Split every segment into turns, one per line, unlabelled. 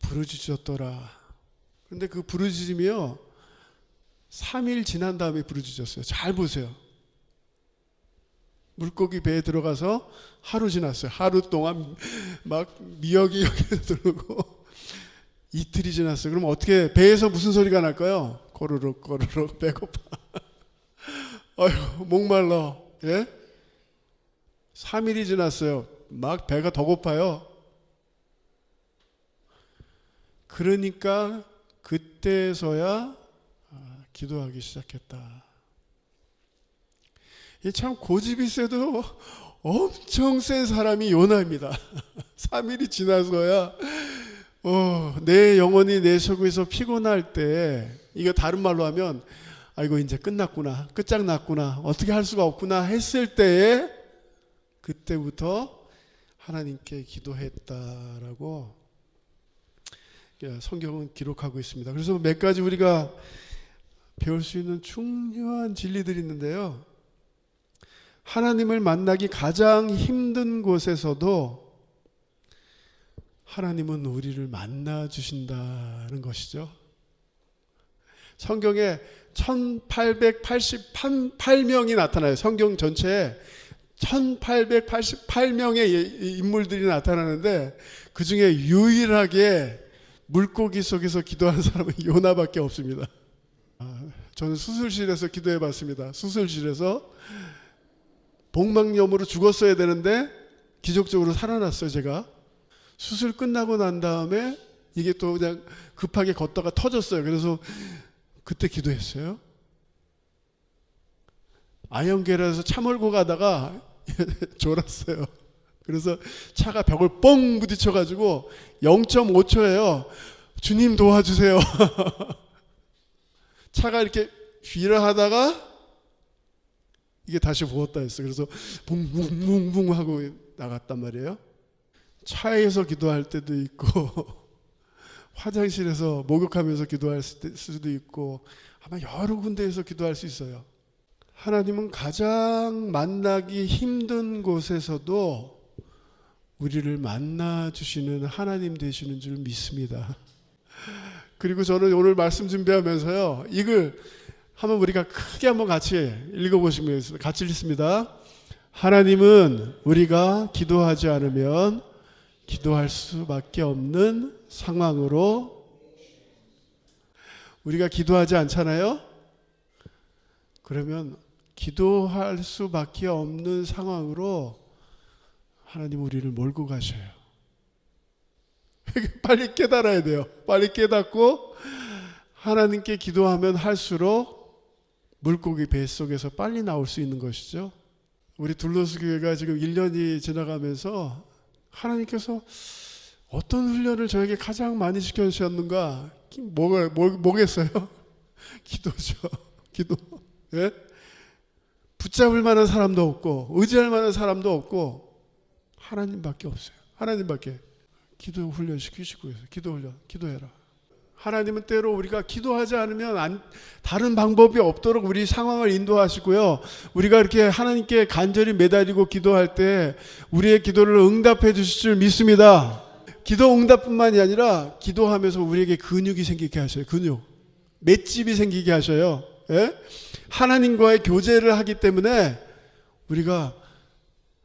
부르짖었더라. 그런데 그 부르짖음이요 3일 지난 다음에 부르짖었어요. 잘 보세요. 물고기 배에 들어가서 하루 지났어요. 하루 동안 막 미역이 여기에 들어오고 이틀이 지났어요. 그럼 어떻게 배에서 무슨 소리가 날까요? 꼬르륵 꼬르륵 배고파. 아이고 목말라. 예? 3일이 지났어요. 막 배가 더 고파요. 그러니까 그때서야 기도하기 시작했다. 이 참 고집이 세도 엄청 센 사람이 요나입니다. 3일이 지나서야 내 영혼이 내 속에서 피곤할 때, 이거 다른 말로 하면 아이고 이제 끝났구나, 끝장났구나, 어떻게 할 수가 없구나 했을 때에 그때부터 하나님께 기도했다라고 성경은 기록하고 있습니다. 그래서 몇 가지 우리가 배울 수 있는 중요한 진리들이 있는데요. 하나님을 만나기 가장 힘든 곳에서도 하나님은 우리를 만나 주신다는 것이죠. 성경에 1888명이 나타나요. 성경 전체에 1888명의 인물들이 나타나는데 그 중에 유일하게 물고기 속에서 기도하는 사람은 요나밖에 없습니다. 저는 수술실에서 기도해 봤습니다. 수술실에서 복막염으로 죽었어야 되는데 기적적으로 살아났어요. 제가 수술 끝나고 난 다음에 이게 또 그냥 급하게 걷다가 터졌어요. 그래서 그때 기도했어요. 아연계라에서 차 몰고 가다가 졸았어요. 그래서 차가 벽을 뻥 부딪혀가지고 0.5초예요. 주님 도와주세요. 차가 이렇게 휘라 하다가 이게 다시 부었다 했어요. 그래서 붕붕붕붕 하고 나갔단 말이에요. 차에서 기도할 때도 있고 화장실에서 목욕하면서 기도할 수도 있고 아마 여러 군데에서 기도할 수 있어요. 하나님은 가장 만나기 힘든 곳에서도 우리를 만나 주시는 하나님 되시는 줄 믿습니다. 그리고 저는 오늘 말씀 준비하면서요, 이걸 한번 우리가 크게 한번 같이 읽어보시면 같이 읽습니다. 하나님은 우리가 기도하지 않으면 기도할 수밖에 없는 상황으로, 우리가 기도하지 않잖아요? 그러면 기도할 수밖에 없는 상황으로 하나님 우리를 몰고 가셔요. 빨리 깨달아야 돼요. 빨리 깨닫고 하나님께 기도하면 할수록 물고기 뱃속에서 빨리 나올 수 있는 것이죠. 우리 둘로스 교회가 지금 1년이 지나가면서 하나님께서 어떤 훈련을 저에게 가장 많이 시켜주셨는가? 뭐겠어요? 기도죠. 기도. 예? 붙잡을 만한 사람도 없고 의지할 만한 사람도 없고 하나님밖에 없어요. 하나님밖에. 기도 훈련 시키시고 있어요. 기도 훈련. 기도해라. 하나님은 때로 우리가 기도하지 않으면 다른 방법이 없도록 우리 상황을 인도하시고요. 우리가 이렇게 하나님께 간절히 매달리고 기도할 때 우리의 기도를 응답해 주실 줄 믿습니다. 기도 응답뿐만이 아니라 기도하면서 우리에게 근육이 생기게 하셔요. 근육. 맷집이 생기게 하셔요. 예? 하나님과의 교제를 하기 때문에 우리가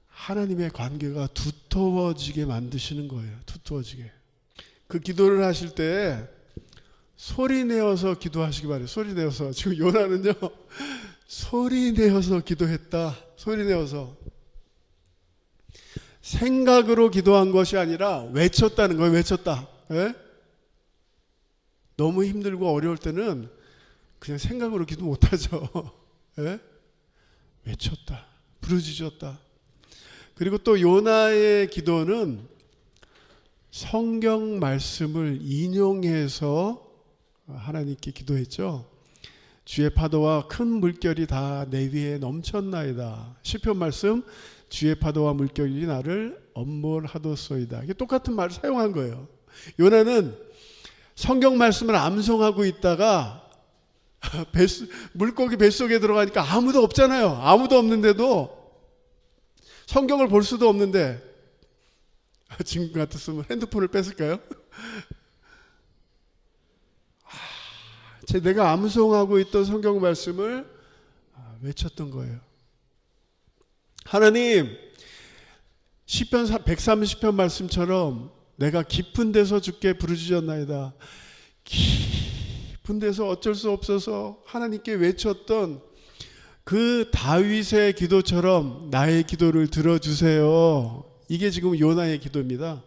하나님의 관계가 두터워지게 만드시는 거예요. 두터워지게. 그 기도를 하실 때 소리 내어서 기도하시기 바래요. 소리 내어서. 지금 요나는요, 소리 내어서 기도했다. 소리 내어서. 생각으로 기도한 것이 아니라 외쳤다는 거예요. 외쳤다. 예? 너무 힘들고 어려울 때는 그냥 생각으로 기도 못하죠. 예? 외쳤다. 부르짖었다. 그리고 또 요나의 기도는 성경 말씀을 인용해서 하나님께 기도했죠. 주의 파도와 큰 물결이 다 내 위에 넘쳤나이다. 시편 말씀, 주의 파도와 물결이 나를 엄몰하도소이다. 이게 똑같은 말을 사용한 거예요. 요나는 성경 말씀을 암송하고 있다가 물고기 뱃속에 들어가니까 아무도 없잖아요. 아무도 없는데도 성경을 볼 수도 없는데, 지금 같았으면 핸드폰을 뺐을까요? 내가 암송하고 있던 성경 말씀을 외쳤던 거예요. 하나님, 시편 130편 말씀처럼 내가 깊은 데서 주께 부르짖었나이다. 깊은 데서 어쩔 수 없어서 하나님께 외쳤던 그 다윗의 기도처럼 나의 기도를 들어주세요. 이게 지금 요나의 기도입니다.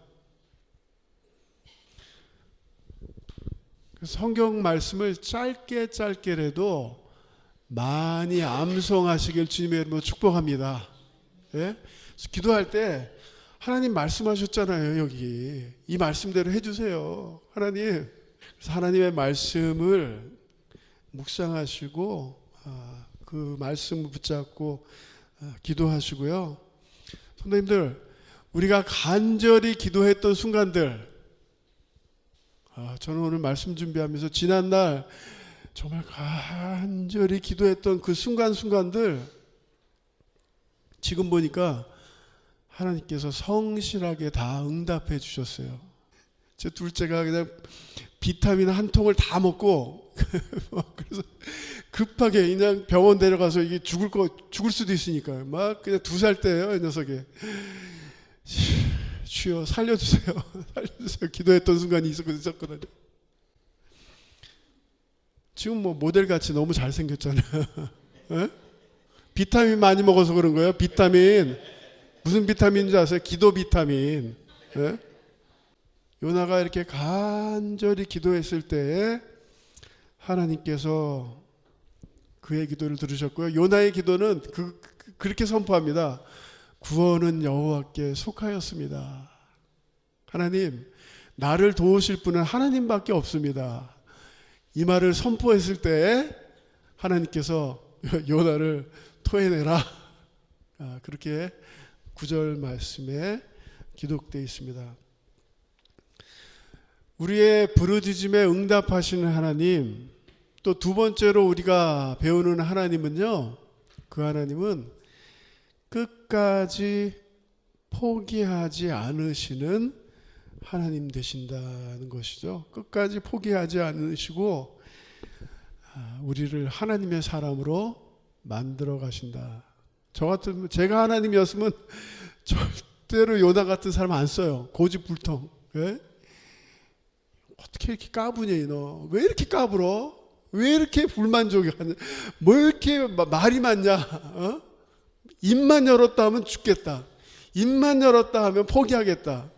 성경 말씀을 짧게라도 많이 암송하시길 주님의 이름으로 축복합니다. 예? 기도할 때 하나님 말씀하셨잖아요. 여기 이 말씀대로 해주세요. 하나님. 그래서 하나님의 말씀을 묵상하시고 그 말씀을 붙잡고 기도하시고요. 선생님들, 우리가 간절히 기도했던 순간들, 저는 오늘 말씀 준비하면서 지난날 정말 간절히 기도했던 그 순간들 지금 보니까 하나님께서 성실하게 다 응답해 주셨어요. 제 둘째가 그냥 비타민 한 통을 다 먹고 그래서 급하게 그냥 병원 데려가서 이게 죽을 수도 있으니까 막 그냥 2살 때예요, 이 녀석이. 주여 살려주세요. 살려주세요. 기도했던 순간이 있었거든요. 지금 뭐 모델같이 너무 잘생겼잖아요. 에? 비타민 많이 먹어서 그런 거예요. 비타민. 무슨 비타민인지 아세요? 기도 비타민. 에? 요나가 이렇게 간절히 기도했을 때에 하나님께서 그의 기도를 들으셨고요. 요나의 기도는 그렇게 선포합니다. 구원은 여호와께 속하였습니다. 하나님, 나를 도우실 분은 하나님밖에 없습니다. 이 말을 선포했을 때 하나님께서 요나를 토해내라. 그렇게 9절 말씀에 기록되어 있습니다. 우리의 부르짖음에 응답하시는 하나님, 또 두 번째로 우리가 배우는 하나님은요, 그 하나님은 끝까지 포기하지 않으시는 하나님 되신다는 것이죠. 끝까지 포기하지 않으시고 우리를 하나님의 사람으로 만들어 가신다. 제가 하나님이었으면 절대로 요나 같은 사람 안 써요. 고집불통. 예? 어떻게 이렇게 까부냐 너? 왜 이렇게 까불어? 왜 이렇게 불만족하냐? 뭐 이렇게 말이 많냐? 어? 입만 열었다 하면 죽겠다. 입만 열었다 하면 포기하겠다.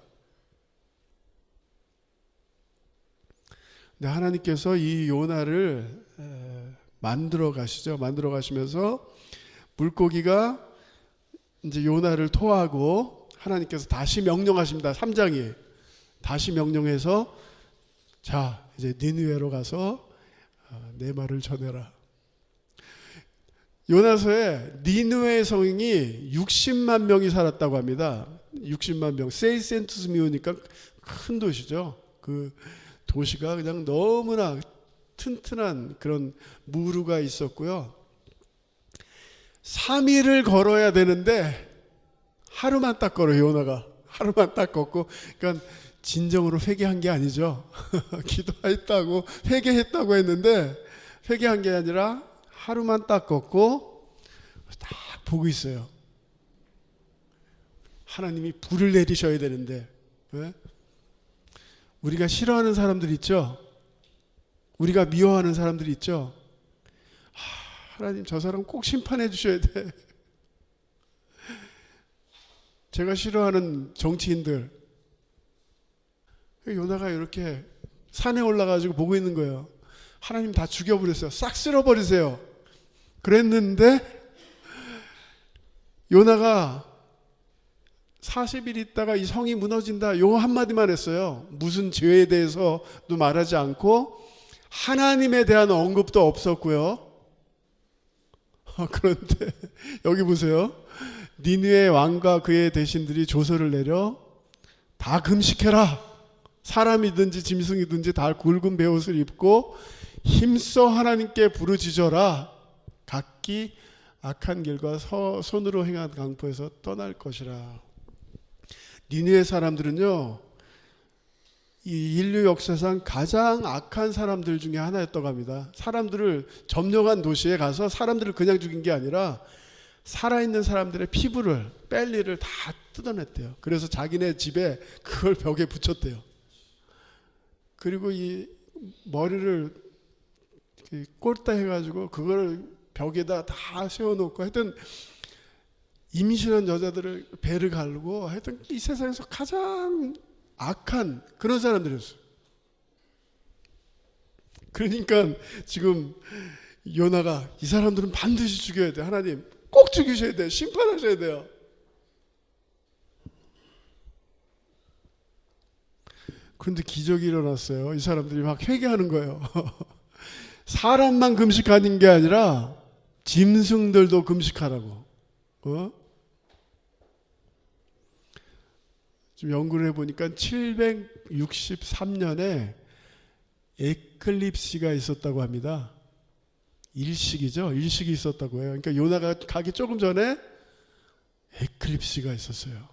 근데 하나님께서 이 요나를 만들어 가시죠. 만들어 가시면서 물고기가 이제 요나를 토하고 하나님께서 다시 명령하십니다. 3장이 다시 명령해서 자, 이제 니느웨로 가서 내 말을 전해라. 요나서에 니느웨 성이 60만 명이 살았다고 합니다. 60만 명. 세이센투스미우니까 큰 도시죠. 그 도시가 그냥 너무나 튼튼한 그런 무루가 있었고요. 3일을 걸어야 되는데 하루만 딱 걸어요. 요나가 하루만 딱 걷고. 그러니까 진정으로 회개한 게 아니죠. 기도했다고 회개했다고 했는데 회개한 게 아니라 하루만 딱 걷고 딱 보고 있어요. 하나님이 불을 내리셔야 되는데 왜? 우리가 싫어하는 사람들 있죠. 우리가 미워하는 사람들 있죠. 하나님 저 사람 꼭 심판해 주셔야 돼. 제가 싫어하는 정치인들, 요나가 이렇게 산에 올라가지고 보고 있는 거예요. 하나님 다 죽여버렸어요. 싹 쓸어버리세요. 그랬는데 요나가 40일 있다가 이 성이 무너진다, 요 한마디만 했어요. 무슨 죄에 대해서도 말하지 않고 하나님에 대한 언급도 없었고요. 그런데 여기 보세요. 니느웨 왕과 그의 대신들이 조서를 내려 다 금식해라. 사람이든지 짐승이든지 다 굵은 베옷을 입고 힘써 하나님께 부르짖어라. 각기 악한 길과 손으로 행한 강포에서 떠날 것이라. 니느웨 사람들은요, 이 인류 역사상 가장 악한 사람들 중에 하나였다고 합니다. 사람들을 점령한 도시에 가서 사람들을 그냥 죽인 게 아니라 살아있는 사람들의 피부를, 뺄리를 다 뜯어냈대요. 그래서 자기네 집에 그걸 벽에 붙였대요. 그리고 이 머리를 꼴따 해가지고 그걸 벽에다 다 세워놓고 하여튼 임신한 여자들을 배를 가르고 하여튼 이 세상에서 가장 악한 그런 사람들이었어요. 그러니까 지금 요나가 이 사람들은 반드시 죽여야 돼. 하나님 꼭 죽이셔야 돼. 심판하셔야 돼요. 그런데 기적이 일어났어요. 이 사람들이 막 회개하는 거예요. 사람만 금식하는 게 아니라 짐승들도 금식하라고. 좀 연구를 해보니까 763년에 에클립시가 있었다고 합니다. 일식이죠. 일식이 있었다고 해요. 그러니까 요나가 가기 조금 전에 에클립시가 있었어요.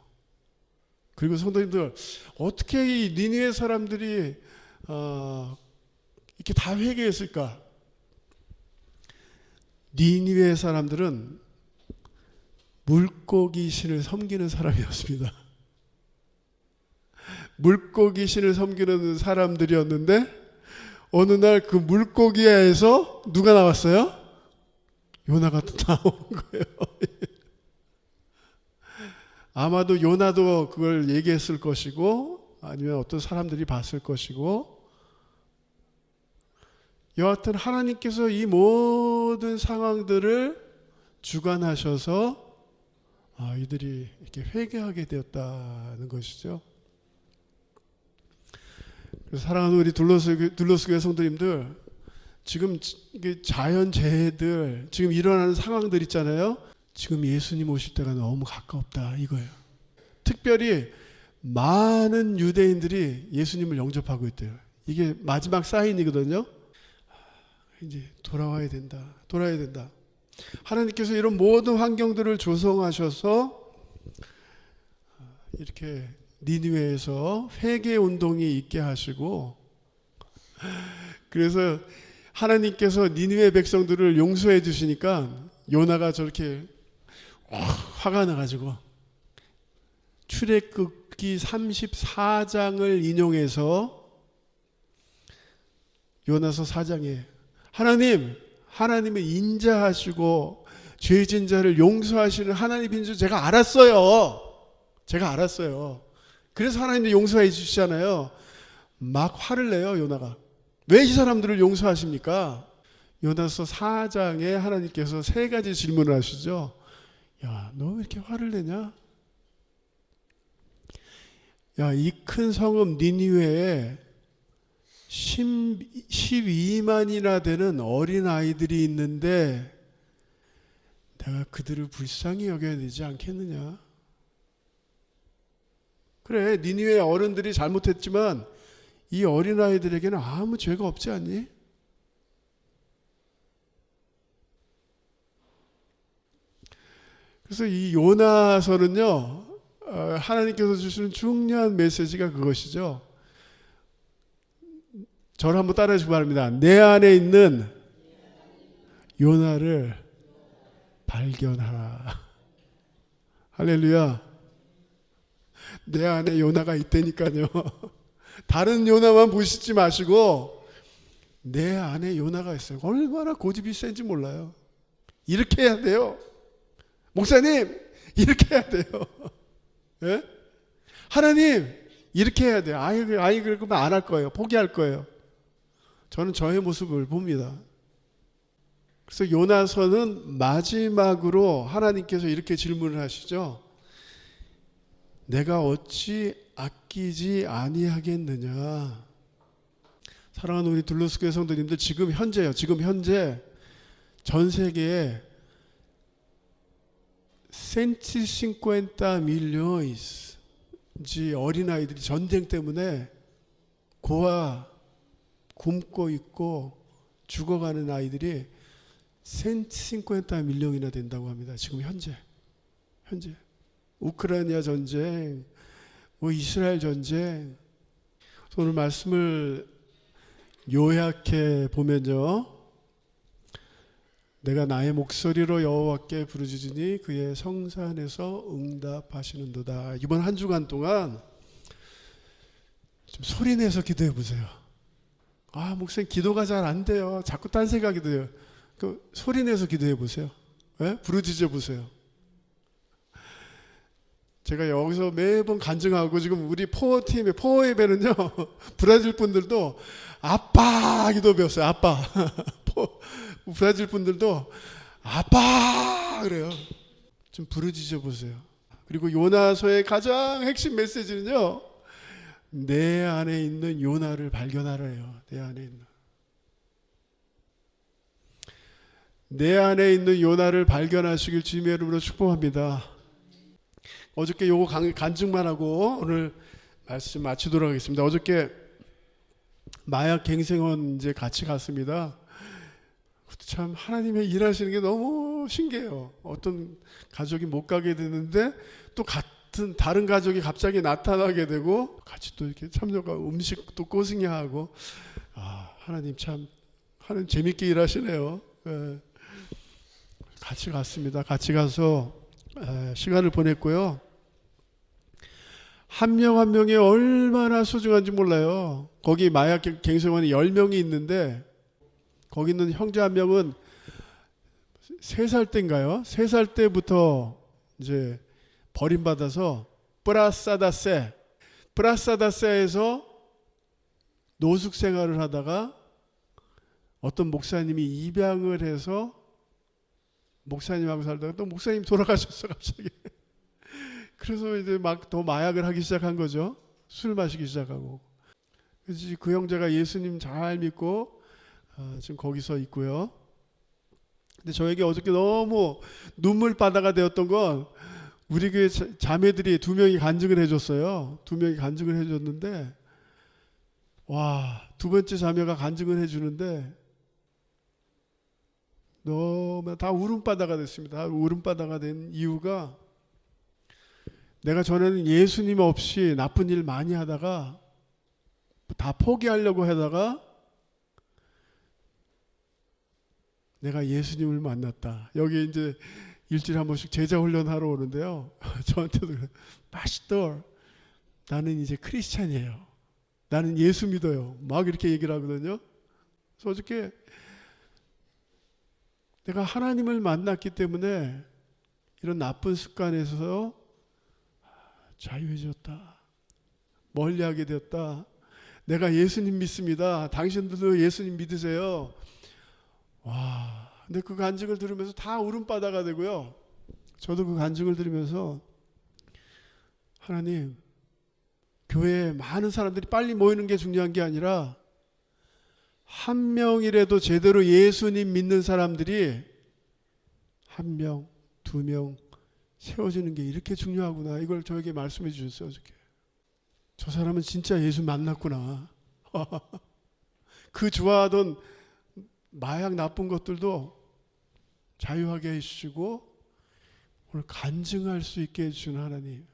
그리고 성도님들, 어떻게 이 니느웨 사람들이 이렇게 다 회개했을까? 니느웨 사람들은 물고기 신을 섬기는 사람이었습니다. 물고기 신을 섬기는 사람들이었는데 어느 날 그 물고기에서 누가 나왔어요? 요나가 또 나온 거예요. 아마도 요나도 그걸 얘기했을 것이고 아니면 어떤 사람들이 봤을 것이고, 여하튼 하나님께서 이 모든 상황들을 주관하셔서 이들이 이렇게 회개하게 되었다는 것이죠. 사랑하는 우리 둘러스 교회 성도님들, 지금 자연재해들, 지금 일어나는 상황들 있잖아요. 지금 예수님 오실 때가 너무 가까웠다 이거예요. 특별히 많은 유대인들이 예수님을 영접하고 있대요. 이게 마지막 사인이거든요. 이제 돌아와야 된다. 하나님께서 이런 모든 환경들을 조성하셔서 이렇게 니느웨에서 회개 운동이 있게 하시고, 그래서 하나님께서 니느웨 백성들을 용서해 주시니까 요나가 저렇게 화가 나가지고 출애굽기 34장을 인용해서 요나서 4장에 하나님을 인자하시고 죄진 자를 용서하시는 하나님인 줄 제가 알았어요. 그래서 하나님이 용서해 주시잖아요. 막 화를 내요, 요나가. 왜 이 사람들을 용서하십니까? 요나서 4장에 하나님께서 3가지 질문을 하시죠. 야, 너 왜 이렇게 화를 내냐? 야, 이 큰 성읍 니느웨에 12만이나 되는 어린 아이들이 있는데 내가 그들을 불쌍히 여겨야 되지 않겠느냐? 그래, 니느웨 어른들이 잘못했지만 이 어린아이들에게는 아무 죄가 없지 않니? 그래서 이 요나서는요, 하나님께서 주시는 중요한 메시지가 그것이죠. 저를 한번 따라해 주시기 바랍니다. 내 안에 있는 요나를 발견하라. 할렐루야. 내 안에 요나가 있다니까요. 다른 요나만 보시지 마시고 내 안에 요나가 있어요. 얼마나 고집이 센지 몰라요. 이렇게 해야 돼요. 목사님, 이렇게 해야 돼요. 네? 하나님, 이렇게 해야 돼요. 아이 그러면 안 할 거예요. 포기할 거예요. 저는 저의 모습을 봅니다. 그래서 요나서는 마지막으로 하나님께서 이렇게 질문을 하시죠. 내가 어찌 아끼지 아니하겠느냐. 사랑하는 우리 둘러스 교회 성도님들, 지금 현재 전 세계에 150 milhões 어린아이들이 전쟁 때문에 고아 굶고 있고 죽어가는 아이들이 150 millões이나 된다고 합니다. 지금 현재 우크라이나 전쟁, 이스라엘 전쟁. 오늘 말씀을 요약해 보면요, 내가 나의 목소리로 여호와께 부르짖으니 그의 성산에서 응답하시는도다. 이번 한 주간 동안 좀 소리내서 기도해 보세요. 아, 목사님 기도가 잘 안 돼요. 자꾸 딴 생각이 들어요. 그 소리내서 기도해 보세요. 네? 부르짖어 보세요. 제가 여기서 매번 간증하고, 지금 우리 포어팀의 포어예배는요, 브라질 분들도 아빠 기도 배웠어요. 아빠. 브라질 분들도 아빠 그래요. 좀 부르짖어 보세요. 그리고 요나서의 가장 핵심 메시지는요, 내 안에 있는 요나를 발견하래요. 내 안에 있는 요나를 발견하시길 주님의 이름으로 축복합니다. 어저께 요거 간증만 하고 오늘 말씀 마치도록 하겠습니다. 어저께 마약 갱생원 이제 같이 갔습니다. 참 하나님의 일하시는 게 너무 신기해요. 어떤 가족이 못 가게 되는데 또 같은 다른 가족이 갑자기 나타나게 되고 같이 또 이렇게 참여하고 음식도 꼬승하고, 하나님 참 하나님 재밌게 일하시네요. 예. 같이 갔습니다. 같이 가서 시간을 보냈고요. 한 명 한 명이 얼마나 소중한지 몰라요. 거기 마약 갱생원이 10명이 있는데 거기 있는 형제 한 명은 3살 때인가요? 3살 때부터 이제 버림받아서 프라사다세에서 노숙 생활을 하다가 어떤 목사님이 입양을 해서 목사님하고 살다가 또 목사님 돌아가셨어 갑자기. 그래서 이제 막 더 마약을 하기 시작한 거죠. 술 마시기 시작하고. 그래서 그 형제가 예수님 잘 믿고 지금 거기서 있고요. 근데 저에게 어저께 너무 눈물바다가 되었던 건, 우리 교회 자매들이 2명이 간증을 해줬어요. 2명이 간증을 해줬는데, 와, 2번째 자매가 간증을 해주는데 너무 다 울음바다가 됐습니다. 울음바다가 된 이유가, 내가 전에는 예수님 없이 나쁜 일 많이 하다가 다 포기하려고 하다가 내가 예수님을 만났다. 여기 이제 일주일에 한 번씩 제자 훈련하러 오는데요. 저한테도 파스터, 나는 이제 크리스찬이에요. 나는 예수 믿어요. 막 이렇게 얘기를 하거든요. 그래서 어저께 내가 하나님을 만났기 때문에 이런 나쁜 습관에서 자유해졌다. 멀리하게 되었다. 내가 예수님 믿습니다. 당신들도 예수님 믿으세요. 와, 근데 그 간증을 들으면서 다 울음바다가 되고요. 저도 그 간증을 들으면서, 하나님, 교회에 많은 사람들이 빨리 모이는 게 중요한 게 아니라 한 명이라도 제대로 예수님 믿는 사람들이 1명, 2명 세워지는 게 이렇게 중요하구나. 이걸 저에게 말씀해 주셨어요. 어저께. 저 사람은 진짜 예수 만났구나. 그 좋아하던 마약 나쁜 것들도 자유하게 해주시고 오늘 간증할 수 있게 해주신 하나님,